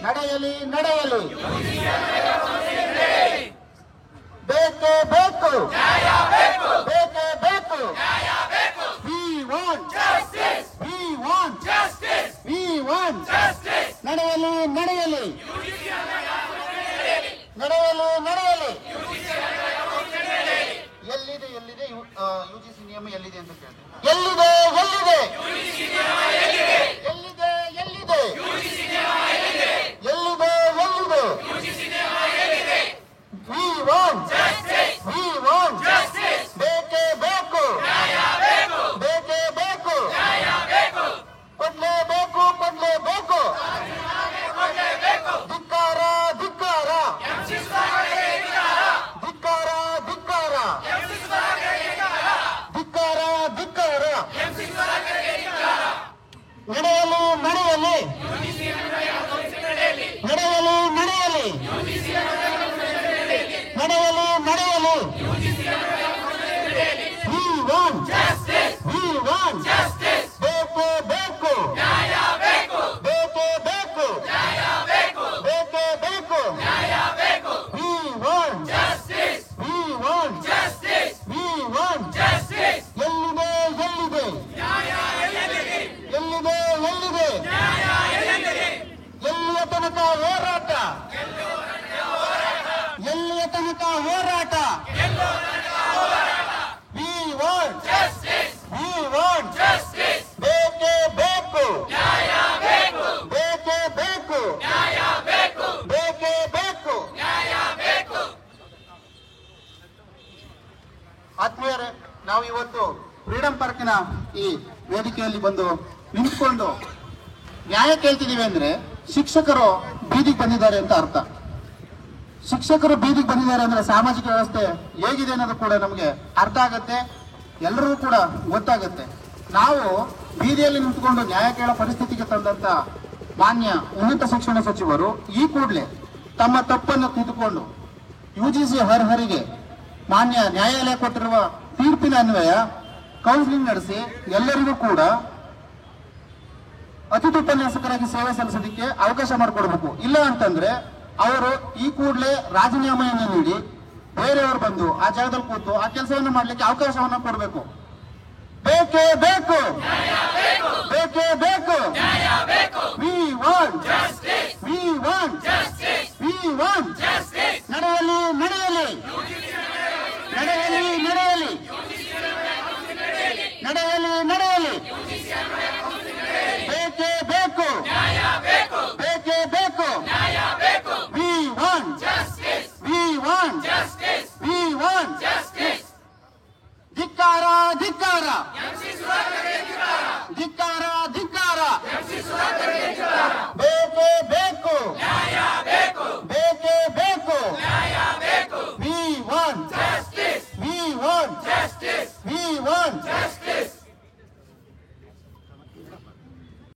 ನಡೆಯಲಿ ನಡೆಯಲಿ ಬೇಕೇ ಬೇಕು ಬೇಕೇ ಬೇಕು we want justice ನಡೆಯಲಿ ನಡೆಯಲಿ ನಡೆಯಲಿ ನಡೆಯಲಿ ಎಲ್ಲಿದೆ ಎಲ್ಲಿದೆ ಯುಜಿಸಿ ನಿಯಮ ಎಲ್ಲಿದೆ ಅಂತ ಕೇಳ್ತಾರೆ. ಎಲ್ಲಿದೆ ಎಲ್ಲಿದೆ ಎಲ್ಲಿದೆ ಎಲ್ಲಿದೆ ಎಲ್ಲಿದೆ we want justice ಬೇಕೇ ಬೇಕು ಬೇಕೇ ಬೇಕು ಕೊಡ್ಲೇಬೇಕು ಕೊಡ್ಲೇಬೇಕು ಧಿಕ್ಕಾರ ಧಿಕ್ಕಾರ ಧಿಕ್ಕಾರ ಧಿಕ್ಕಾರ ಧಿಕ್ಕಾರ ಧಿಕ್ಕಾರ ನಡೆಯಲಿ ನಡೆಯಲಿ ನಡೆಯಲಿ ನಡೆಯಲಿ ನಡೆಯಲಿ ನಡೆಯಲಿ we want justice ಬೇಕೇ ಬೇಕು ಬೇಕೇ ಬೇಕು ಬೇಕೇ ಬೇಕು we want justice ಎಲ್ಲಿದೆ ಎಲ್ಲಿದೆ ಎಲ್ಲಿದೆ ಎಲ್ಲಿದೆ ಎಲ್ಲಿಯ ತನಕ ಹೋರಾಟ ಎಲ್ಲಿಯ ತನಕ ಹೋರಾಟ we want justice ಬೇಕೇ ಬೇಕು ಬೇಕೇ ಬೇಕು ಬೇಕೇ ಬೇಕು ಆತ್ಮೀಯರೇ, ನಾವು ಇವತ್ತು ಫ್ರೀಡಂ ಪಾರ್ಕಿನ ಈ ವೇದಿಕೆಯಲ್ಲಿ ಬಂದು ನಿಂತ್ಕೊಂಡು ನ್ಯಾಯ ಕೇಳ್ತಿದೀವಿ ಅಂದ್ರೆ ಶಿಕ್ಷಕರು ಬೀದಿಗೆ ಬಂದಿದ್ದಾರೆ ಅಂತ ಅರ್ಥ. ಶಿಕ್ಷಕರು ಬೀದಿಗೆ ಬಂದಿದ್ದಾರೆ ಅಂದ್ರೆ ಸಾಮಾಜಿಕ ವ್ಯವಸ್ಥೆ ಹೇಗಿದೆ ಅನ್ನೋದು ಕೂಡ ನಮಗೆ ಅರ್ಥ ಆಗುತ್ತೆ, ಎಲ್ಲರಿಗೂ ಕೂಡ ಗೊತ್ತಾಗುತ್ತೆ. ನಾವು ಬೀದಿಯಲ್ಲಿ ನಿಂತ್ಕೊಂಡು ನ್ಯಾಯ ಕೇಳೋ ಪರಿಸ್ಥಿತಿಗೆ ತಂದಂತ ಮಾನ್ಯ ಉನ್ನತ ಶಿಕ್ಷಣ ಸಚಿವರು ಈ ಕೂಡಲೇ ತಮ್ಮ ತಪ್ಪನ್ನು ತಿದ್ದುಕೊಂಡು ಯುಜಿಸಿ ಹರ್ಹರಿಗೆ ಮಾನ್ಯ ನ್ಯಾಯಾಲಯ ಕೊಟ್ಟಿರುವ ತೀರ್ಪಿನ ಅನ್ವಯ ಕೌನ್ಸಿಲಿಂಗ್ ನಡೆಸಿ ಎಲ್ಲರಿಗೂ ಕೂಡ ಅತಿಥಿ ಉಪನ್ಯಾಸಕರಾಗಿ ಸೇವೆ ಸಲ್ಲಿಸೋದಕ್ಕೆ ಅವಕಾಶ ಮಾಡಿಕೊಡ್ಬೇಕು. ಇಲ್ಲ ಅಂತಂದ್ರೆ ಅವರು ಈ ಕೂಡಲೇ ರಾಜೀನಾಮೆಯನ್ನು ನೀಡಿ ಬೇರೆಯವರು ಬಂದು ಆ ಜಾಗದಲ್ಲಿ ಕೂತು ಆ ಕೆಲಸವನ್ನು ಮಾಡ್ಲಿಕ್ಕೆ ಅವಕಾಶವನ್ನು ಕೊಡಬೇಕು. ಬೇಕೇ ಬೇಕು ಬೇಕೇ ಬೇಕು